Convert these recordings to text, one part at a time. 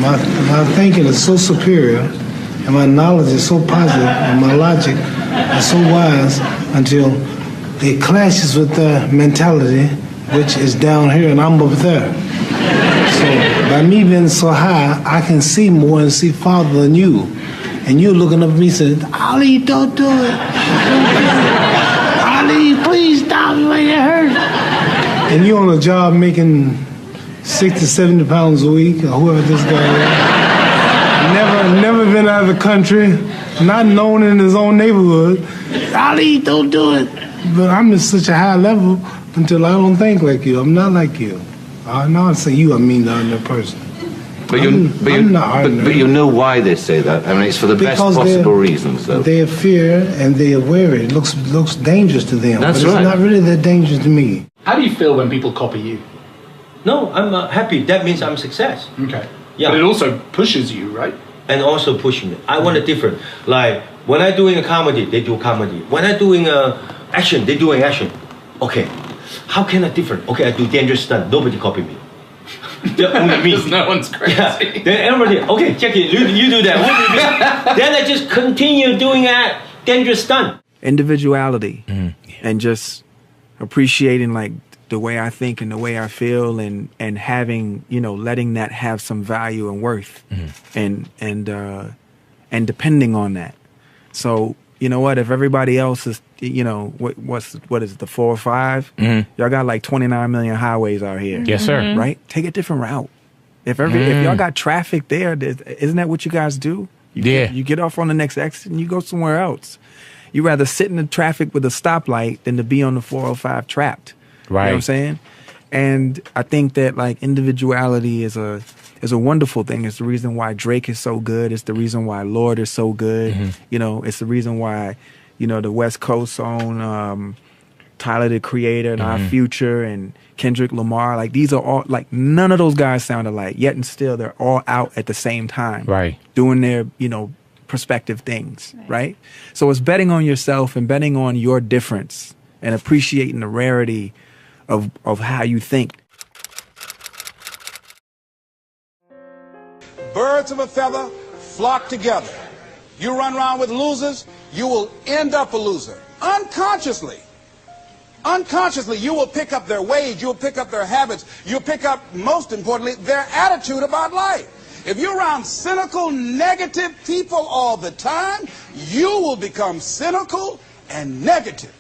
my thinking is so superior, and my knowledge is so positive, and my logic is so wise until it clashes with their mentality, which is down here and I'm up there. So by me being so high, I can see more and see farther than you. And you're looking up at me saying, Ali, don't do it. Ali, please stop me when it hurts. And you're on a job making 60, 70 pounds a week, or whoever this guy is. Never been out of the country, not known in his own neighborhood. Ali, don't do it. But I'm at such a high level until I don't think like you. I'm not like you. Now I say you, I mean the other person. But you know why they say that. I mean, it's for the best possible reasons, though. They have fear and they are wary. It looks dangerous to them. That's but it's not really that dangerous to me. How do you feel when people copy you? No, I'm happy. That means I'm success. Okay. Yeah. But it also pushes you, right? And also pushing me. I want a different. Like, when I'm doing a comedy, they do comedy. When I'm doing action, they doing action. Okay. How can I different? Okay, I do dangerous stunt. Nobody copy me. Only me. Because no one's crazy. Yeah. Then everybody, okay, check it. You do that. Then I just continue doing that dangerous stunt. Individuality and just appreciating like the way I think and the way I feel and having, you know, letting that have some value and worth and depending on that. So, you know what, if everybody else is, you know, what is it, the 4 or 5? Y'all got like 29 million highways out here. Yes, sir. Right? Take a different route. If y'all got traffic there, isn't that what you guys do? You get off on the next exit and you go somewhere else. You rather sit in the traffic with a stoplight than to be on the 405 trapped. Right. You know what I'm saying? And I think that like individuality is a wonderful thing. It's the reason why Drake is so good. It's the reason why Lord is so good. You know, it's the reason why, you know, the West Coast own Tyler the Creator and Our Future and Kendrick Lamar. Like these are all like none of those guys sound alike. Yet and still they're all out at the same time. Right. Doing their, you know, prospective things. Right. So it's betting on yourself and betting on your difference and appreciating the rarity of how you think. Birds of a feather flock together. You run around with losers, you will end up a loser. Unconsciously, you will pick up their ways, you'll pick up their habits, you'll pick up, most importantly, their attitude about life. If you're around cynical, negative people all the time, you will become cynical and negative.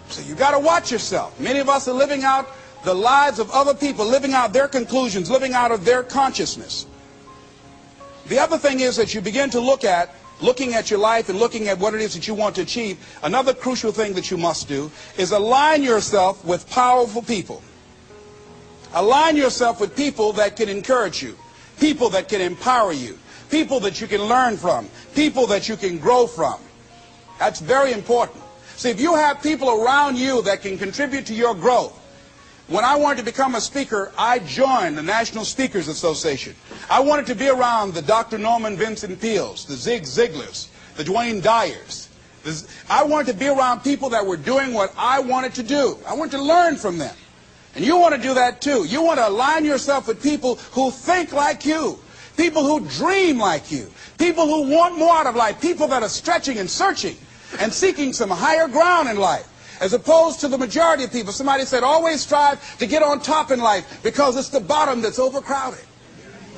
So you got to watch yourself. Many of us are living out the lives of other people, living out their conclusions, living out of their consciousness. The other thing is that you begin to looking at your life and looking at what it is that you want to achieve. Another crucial thing that you must do is align yourself with powerful people. Align yourself with people that can encourage you, people that can empower you, people that you can learn from, people that you can grow from. That's very important. See, if you have people around you that can contribute to your growth. When I wanted to become a speaker, I joined the National Speakers Association. I wanted to be around the Dr. Norman Vincent Peales, the Zig Ziglars, the Dwayne Dyers. I wanted to be around people that were doing what I wanted to do. I wanted to learn from them. And you want to do that too. You want to align yourself with people who think like you, people who dream like you, people who want more out of life, people that are stretching and searching and seeking some higher ground in life. As opposed to the majority of people. Somebody said, always strive to get on top in life because it's the bottom that's overcrowded.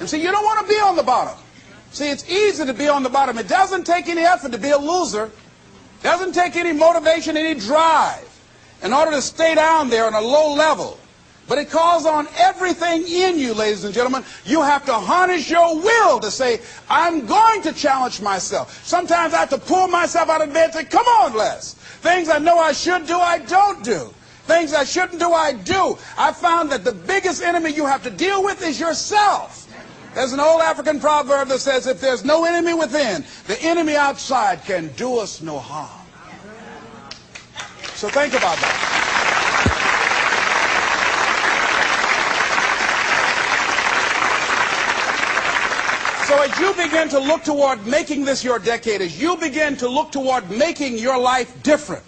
And see, you don't want to be on the bottom. See, it's easy to be on the bottom. It doesn't take any effort to be a loser. It doesn't take any motivation, any drive in order to stay down there on a low level. But it calls on everything in you, ladies and gentlemen. You have to harness your will to say, I'm going to challenge myself. Sometimes I have to pull myself out of bed and say, come on, Les. Things I know I should do, I don't do. Things I shouldn't do, I do. I found that the biggest enemy you have to deal with is yourself. There's an old African proverb that says, if there's no enemy within, the enemy outside can do us no harm. So think about that. So as you begin to look toward making this your decade, as you begin to look toward making your life different,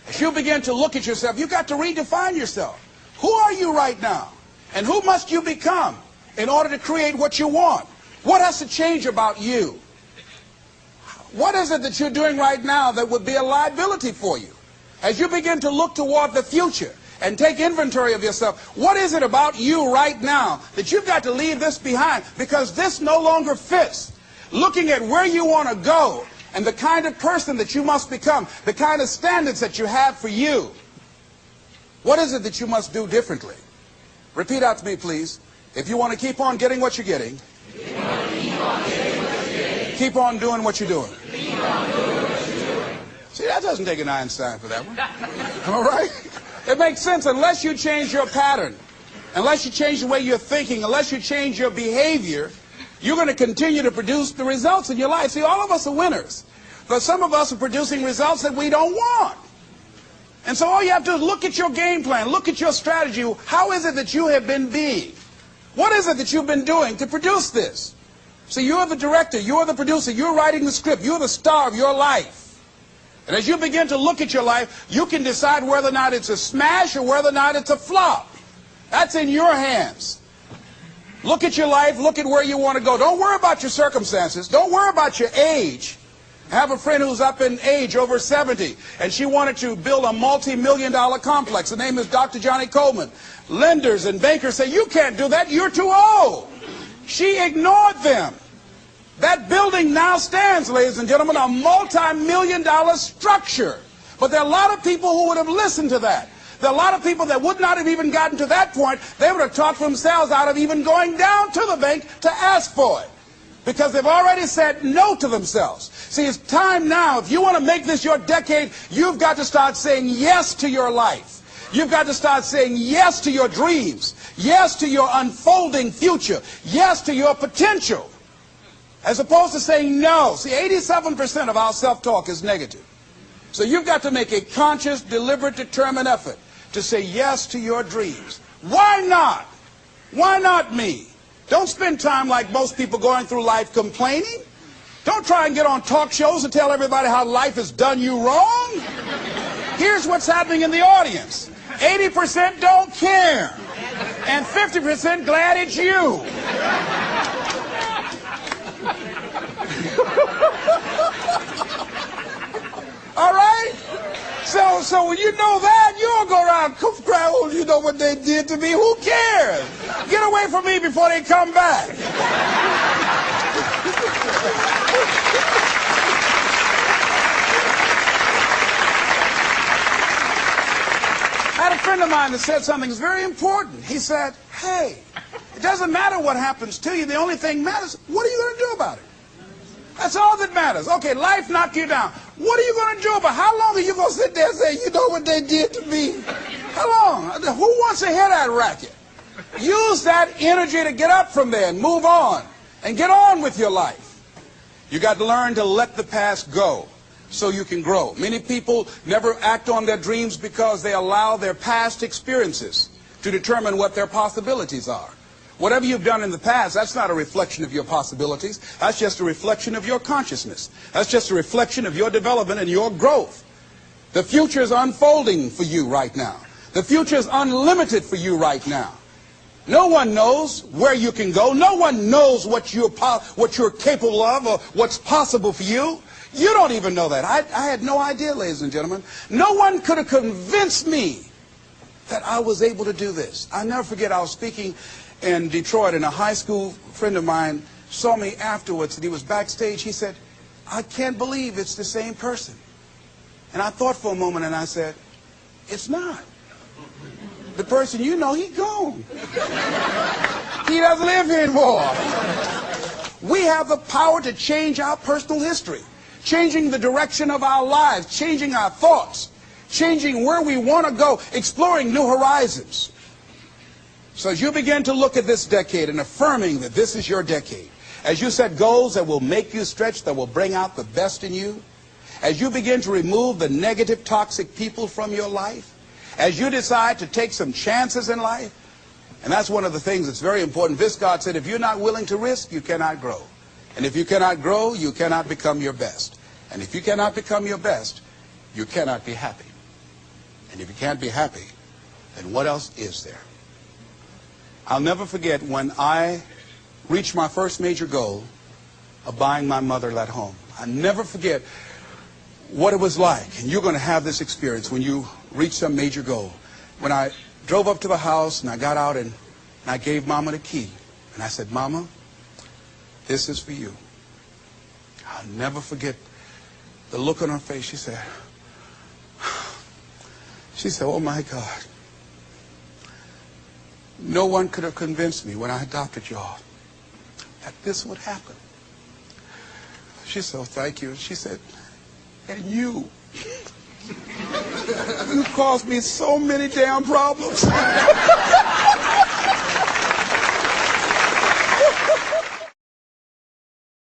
as you begin to look at yourself, you've got to redefine yourself. Who are you right now? And who must you become in order to create what you want? What has to change about you? What is it that you're doing right now that would be a liability for you? As you begin to look toward the future and take inventory of yourself, what is it about you right now that you've got to leave this behind because this no longer fits? Looking at where you want to go and the kind of person that you must become, the kind of standards that you have for you. What is it that you must do differently? Repeat out to me, please. If you want to keep on getting what you're getting, keep on doing what you're doing. See, that doesn't take an Einstein for that one. All right? It makes sense unless you change your pattern, unless you change the way you're thinking, unless you change your behavior, you're going to continue to produce the results in your life. See, all of us are winners, but some of us are producing results that we don't want. And so all you have to do is look at your game plan, look at your strategy. How is it that you have been being? What is it that you've been doing to produce this? So you're the director, you're the producer, you're writing the script, you're the star of your life. And as you begin to look at your life, you can decide whether or not it's a smash or whether or not it's a flop. That's in your hands. Look at your life, look at where you want to go. Don't worry about your circumstances. Don't worry about your age. I have a friend who's up in age, over 70, and she wanted to build a multi-million-dollar complex. The name is Dr. Johnny Coleman. Lenders and bankers say, you can't do that, you're too old. She ignored them. That building now stands, ladies and gentlemen, a multi-million-dollar structure. But there are a lot of people who would have listened to that. There are a lot of people that would not have even gotten to that point. They would have talked themselves out of even going down to the bank to ask for it, because they've already said no to themselves. See, it's time now. If you want to make this your decade, you've got to start saying yes to your life. You've got to start saying yes to your dreams, yes to your unfolding future, yes to your potential, as opposed to saying no. See, 87% of our self-talk is negative. So you've got to make a conscious, deliberate, determined effort to say yes to your dreams. Why not? Why not me? Don't spend time like most people going through life complaining. Don't try and get on talk shows and tell everybody how life has done you wrong. Here's what's happening in the audience. 80% don't care, and 50% glad it's you. All right? So when you know that, you don't go around crying, oh, you know what they did to me? Who cares? Get away from me before they come back. I had a friend of mine that said something that's very important. He said, hey, it doesn't matter what happens to you. The only thing matters, what are you going to do about it? That's all that matters. Okay, life knocked you down. What are you going to do about it? How long are you going to sit there and say, you know what they did to me? How long? Who wants to hear that racket? Use that energy to get up from there and move on and get on with your life. You got to learn to let the past go so you can grow. Many people never act on their dreams because they allow their past experiences to determine what their possibilities are. Whatever you've done in the past, that's not a reflection of your possibilities. That's just a reflection of your consciousness. That's just a reflection of your development and your growth. The future is unfolding for you right now. The future is unlimited for you right now. No one knows where you can go. No one knows what you're capable of or what's possible for you. You don't even know that. I had no idea, ladies and gentlemen. No one could have convinced me that I was able to do this. I'll never forget, I was speaking in Detroit, and a high school friend of mine saw me afterwards, and he was backstage. He said, I can't believe it's the same person. And I thought for a moment, and I said, it's not. The person you know, he's gone. He doesn't live here anymore. We have the power to change our personal history, changing the direction of our lives, changing our thoughts, changing where we want to go, exploring new horizons. So as you begin to look at this decade and affirming that this is your decade, as you set goals that will make you stretch, that will bring out the best in you, as you begin to remove the negative, toxic people from your life, as you decide to take some chances in life, and that's one of the things that's very important. Viscard said, if you're not willing to risk, you cannot grow. And if you cannot grow, you cannot become your best. And if you cannot become your best, you cannot be happy. And if you can't be happy, then what else is there? I'll never forget when I reach my first major goal of buying my mother at home. I never forget what it was like, and you're going to have this experience when you reach some major goal. When I drove up to the house and I got out and I gave Mama the key, and I said, Mama, this is for you. I'll never forget the look on her face. She said, oh my God. No one could have convinced me when I adopted y'all that this would happen. She said, oh, thank you. She said, and you caused me so many damn problems.